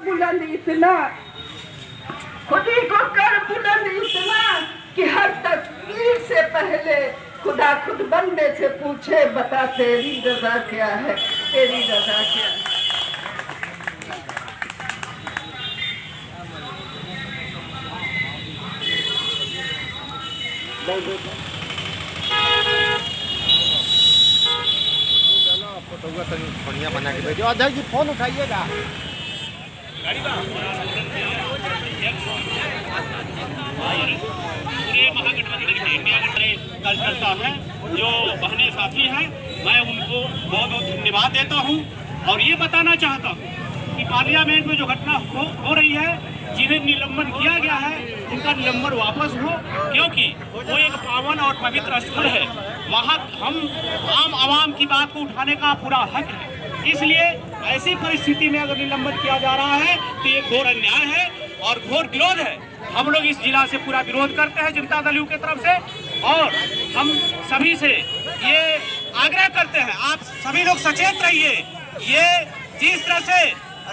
बुलंद इतना, खुदी को कर बुलंद इतना कि हर तस्वीर से पहले खुदा खुद बंदे से पूछे, बता तेरी रजा क्या है, तेरी रजा क्या है। बढ़िया बना के भेजो। अध्यक्ष जी फोन उठाइएगा। कार्यकर्ता हैं जो बहने साथी हैं, मैं उनको बहुत बहुत धन्यवाद देता हूं और ये बताना चाहता हूं कि पार्लियामेंट में जो घटना हो रही है, जिन्हें निलंबन किया गया है उनका निलंबन वापस हो, क्योंकि वो एक पावन और पवित्र स्थल है। वहाँ हम आम आवाम की बात को उठाने का पूरा हक है। इसलिए ऐसी परिस्थिति में अगर निलंबन किया जा रहा है तो ये घोर अन्याय है और घोर विरोध है। हम लोग इस जिला से पूरा विरोध करते हैं जनता दल यू की तरफ से, और हम सभी से ये आग्रह करते हैं आप सभी लोग सचेत रहिए। ये जिस तरह से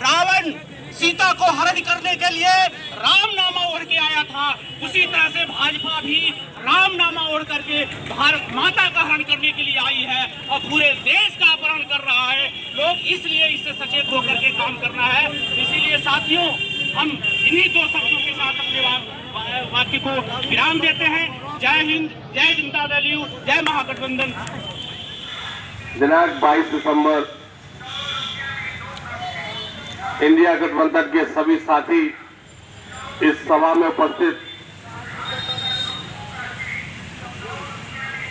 रावण सीता को हरण करने के लिए राम नामा ओढ़ के आया था, उसी तरह से भाजपा भी राम नामा ओढ़ करके भारत माता का हरण करने के लिए आई है और पूरे देश का अपहरण कर रहा है। लोग इसलिए इससे सचेत होकर के काम करना है। इसीलिए साथियों, हम इन्हीं दो शब्दों के साथ अपने वाक्य को विराम देते हैं। जय हिंद, जय जनता दल यू, जय महागठबंधन। दिनांक 22 दिसंबर इंडिया गठबंधन के सभी साथी इस सभा में उपस्थित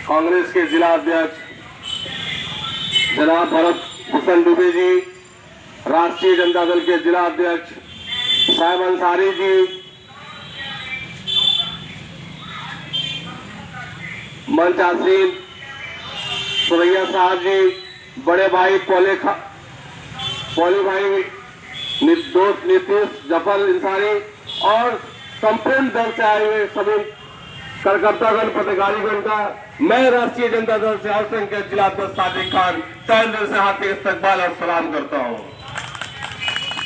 कांग्रेस के जिला अध्यक्ष जनाब भरत भूषण दुबे जी, राष्ट्रीय जनता दल के जिला अध्यक्ष साहिब अंसारी जी, मंच आसीन सुरैया साहब जी, बड़े भाई पौली भाई दोस्त नीतीश जफर इंसारी और संपूर्ण दल से आए हुए सभी कार्यकर्तागण पदाधिकारीगण का मैं राष्ट्रीय जनता दल से आसंग के जिला अध्यक्ष सादिक खान तहे दिल से हार्दिक इस्तकबाल और सलाम करता हूं।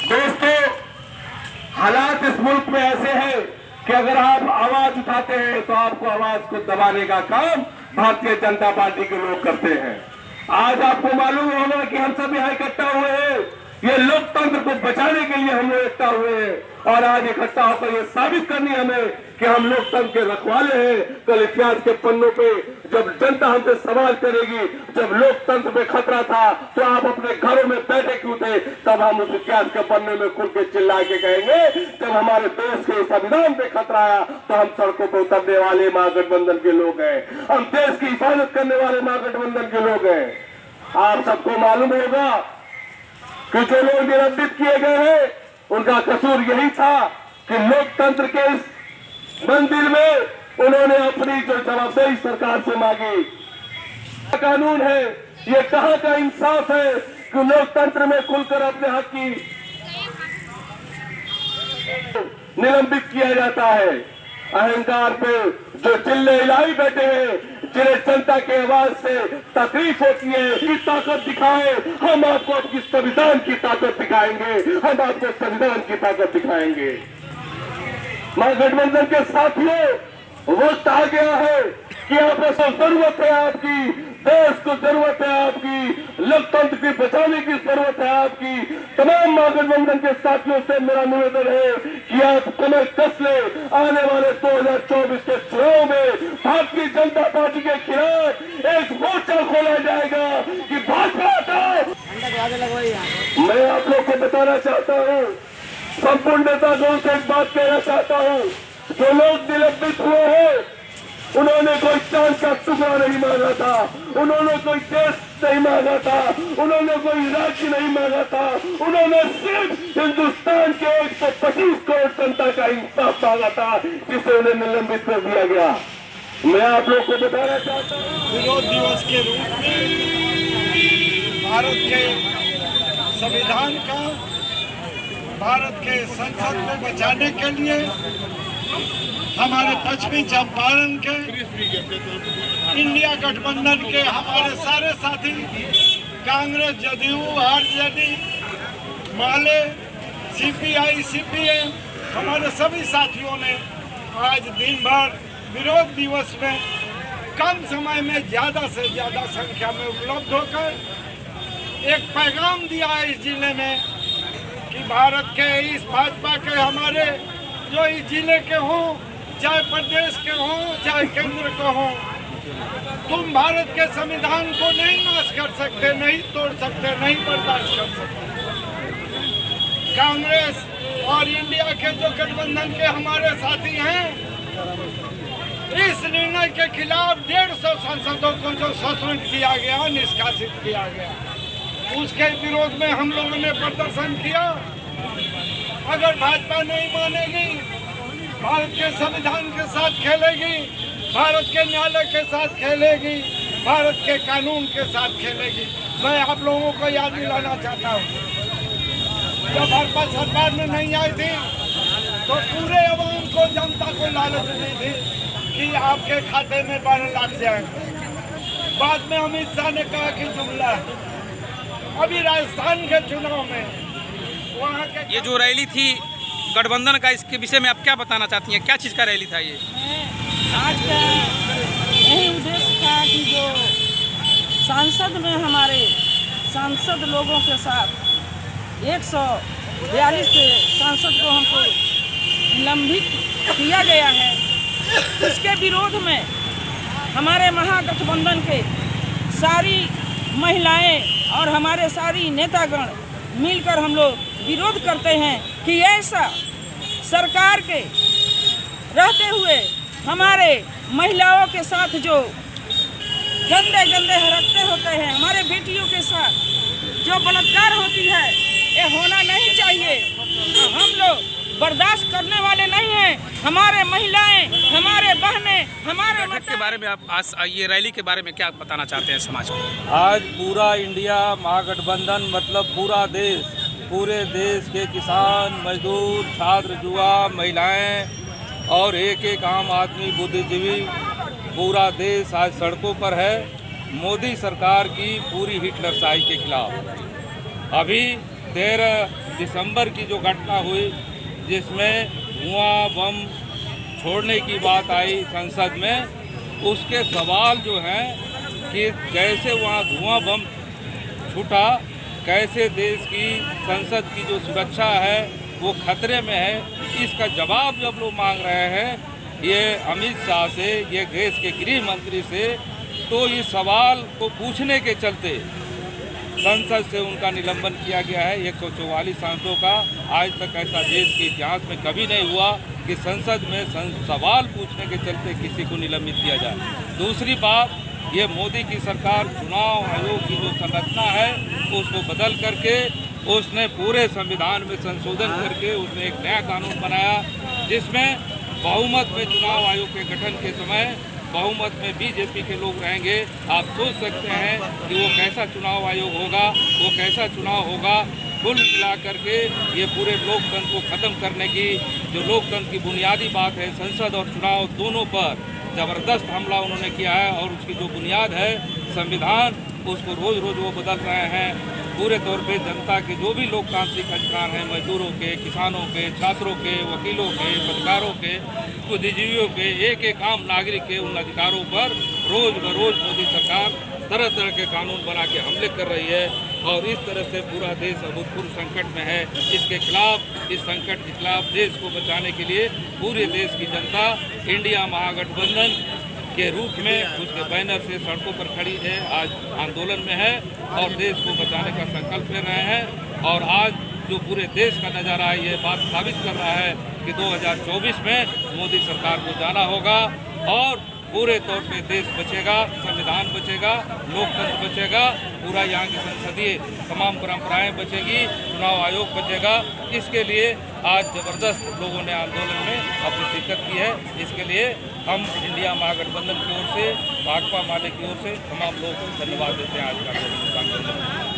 दोस्तों, हालात इस मुल्क में ऐसे हैं कि अगर आप आवाज उठाते हैं तो आपको आवाज को दबाने का काम भारतीय जनता पार्टी के लोग करते हैं। आज आपको मालूम होगा कि हम सब यहाँ इकट्ठा हुए हैं, ये लोकतंत्र को बचाने के लिए हम लोग इकट्ठा हुए हैं और आज इकट्ठा होकर ये साबित करनी हमें कि हम लोकतंत्र के रखवाले हैं। कल इतिहास के पन्नों पे जब जनता हमसे सवाल करेगी, जब लोकतंत्र पे खतरा था तो आप अपने घरों में बैठे क्यों थे, तब हम उस इतिहास के पन्ने में खुल के चिल्ला के कहेंगे। जब हमारे देश के संविधान पे खतरा आया तो हम सड़कों पर उतरने वाले महागठबंधन के लोग हैं, हम देश की हिफाजत करने वाले महागठबंधन के लोग हैं। आप सबको मालूम होगा कि जो लोग निलंबित किए गए हैं उनका कसूर यही था कि लोकतंत्र के इस मंदिर में उन्होंने अपनी जो जवाबदेही सरकार से मांगी। कानून है ये, कहां का इंसाफ है कि लोकतंत्र में खुलकर अपने हक की निलंबित किया जाता है। अहंकार पे जो चिल्ले इलाही बैठे हैं, जिन्हें जनता के आवाज से तकलीफ होती है, की ताकत दिखाए। हम आपको आपकी संविधान की ताकत दिखाएंगे, हम आपको संविधान की ताकत दिखाएंगे। महागठबंधन के साथियों, वक्त आ गया है कि आपको जरूरत है, आपकी देश को जरूरत है, आपकी लोकतंत्र की बचाने की जरूरत है आपकी। तमाम महागठबंधन के साथियों से मेरा निवेदन है कि आप कमर कस ले। आने वाले 2024 के चुनाव में भारतीय जनता पार्टी के खिलाफ एक मोर्चा खोला जाएगा कि भाजपा हटाओ। मैं आप लोग को बताना चाहता हूँ, संपूर्ण नेतागणों से एक बात कहना चाहता हूँ, जो लोग निलंबित हुए हैं उन्होंने कोई चांद का टुकड़ा नहीं मांगा था, उन्होंने कोई देश नहीं मांगा था, उन्होंने कोई राज्य नहीं मांगा था, उन्होंने सिर्फ हिंदुस्तान के 125 करोड़ जनता का इंसाफ मांगा था, जिसे उन्हें निलंबित कर दिया गया। मैं आप लोग को बताना चाहता हूँ, विरोध दिवस के रूप में भारत के संविधान का, भारत के संसद को बचाने के लिए हमारे पश्चिमी चंपारण के इंडिया गठबंधन के हमारे सारे साथी, कांग्रेस, जदयू, आरजेडी, माले, सीपीआई, सीपीएम, हमारे सभी साथियों ने आज दिन भर विरोध दिवस में कम समय में ज़्यादा से ज़्यादा संख्या में उपलब्ध होकर एक पैगाम दिया है इस जिले में कि भारत के इस भाजपा के हमारे जो इस जिले के हों, चाहे प्रदेश के हों, चाहे केंद्र के हों, तुम भारत के संविधान को नहीं नाश कर सकते, नहीं तोड़ सकते, नहीं बर्दाश्त कर सकते। कांग्रेस और इंडिया के जो गठबंधन के हमारे साथी हैं, इस निर्णय के खिलाफ 150 सांसदों को जो सस्पेंड किया गया, निष्कासित किया गया, उसके विरोध में हम लोगों ने प्रदर्शन किया। अगर भाजपा नहीं मानेगी, भारत के संविधान के साथ खेलेगी, भारत के न्यायालय के साथ खेलेगी, भारत के कानून के साथ खेलेगी। मैं आप लोगों को याद दिलाना चाहता हूँ, जब भाजपा सरकार में नहीं आई थी तो पूरे अवाम को, जनता को लालच दी थी कि आपके खाते में 12 लाख जाएंगे। बाद में अमित शाह ने कहा कि जुमला है। अभी राजस्थान के चुनाव में वहाँ के ये जो रैली थी गठबंधन का, इसके विषय में आप क्या बताना चाहती हैं? क्या चीज़ का रैली था ये? आज का यही उद्देश्य था कि जो सांसद में हमारे सांसद लोगों के साथ 142 सांसद को हमको निलंबित किया गया है, उसके विरोध में हमारे महागठबंधन के सारी महिलाएं और हमारे सारी नेतागण मिलकर हम लोग विरोध करते हैं कि ऐसा सरकार के रहते हुए हमारे महिलाओं के साथ जो गंदे गंदे हरकतें होते हैं, हमारे बेटियों के साथ जो बलात्कार होती है, ये होना नहीं चाहिए। हम लोग बर्दाश्त करने वाले नहीं हैं। हमारे महिलाएं, हमारे बहनें, हमारे बैठक के बारे में आप आज ये रैली के बारे में क्या बताना चाहते हैं समाज को? आज पूरा इंडिया महागठबंधन मतलब पूरा देश, पूरे देश के किसान, मजदूर, छात्र, युवा, महिलाएं और एक एक आम आदमी, बुद्धिजीवी, पूरा देश आज सड़कों पर है मोदी सरकार की पूरी हिटलरशाही के खिलाफ। अभी 13 दिसंबर की जो घटना हुई जिसमें धुआं बम छोड़ने की बात आई संसद में, उसके सवाल जो हैं कि कैसे वहाँ धुआं बम छूटा, कैसे देश की संसद की जो सुरक्षा है वो खतरे में है, इसका जवाब जब लोग मांग रहे हैं ये अमित शाह से, ये देश के गृह मंत्री से, तो इस सवाल को पूछने के चलते संसद से उनका निलंबन किया गया है 144 सांसदों का। आज तक ऐसा देश के इतिहास में कभी नहीं हुआ कि संसद में सवाल पूछने के चलते किसी को निलंबित किया जाए। दूसरी बात, ये मोदी की सरकार चुनाव आयोग की जो संरचना है उसको बदल करके उसने पूरे संविधान में संशोधन करके उसने एक नया कानून बनाया जिसमें बहुमत में चुनाव आयोग के गठन के समय बहुमत में बीजेपी के लोग रहेंगे। आप सोच सकते हैं कि वो कैसा चुनाव आयोग होगा, वो कैसा चुनाव होगा। कुल मिला करके ये पूरे लोकतंत्र को ख़त्म करने की जो लोकतंत्र की बुनियादी बात है, संसद और चुनाव दोनों पर ज़बरदस्त हमला उन्होंने किया है और उसकी जो बुनियाद है संविधान, उसको रोज़ रोज़ वो बदल रहे हैं। पूरे तौर पे जनता के जो भी लोकतांत्रिक अधिकार हैं, मजदूरों के, किसानों के, छात्रों के, वकीलों के, पत्रकारों के, बुद्धिजीवियों के, एक एक आम नागरिक के उन अधिकारों पर रोज़ बरोज़ मोदी सरकार तरह तरह के कानून बना के हमले कर रही है और इस तरह से पूरा देश अभूतपूर्व संकट में है। इसके खिलाफ, इस संकट के खिलाफ देश को बचाने के लिए पूरे देश की जनता इंडिया महागठबंधन के रूप में उसके बैनर से सड़कों पर खड़ी है, आज आंदोलन में है और देश को बचाने का संकल्प ले रहे हैं। और आज जो पूरे देश का नज़ारा है ये बात साबित कर रहा है कि 2024 में मोदी सरकार को जाना होगा और पूरे तौर पे देश बचेगा, संविधान बचेगा, लोकतंत्र बचेगा, पूरा यहाँ की संसदीय तमाम परंपराएं बचेगी, चुनाव आयोग बचेगा। इसके लिए आज ज़बरदस्त लोगों ने आंदोलन में अपनी शिरकत की है। इसके लिए हम इंडिया महागठबंधन की ओर से, भाकपा माले की ओर से तमाम लोगों को धन्यवाद देते हैं आज का आंदोलन।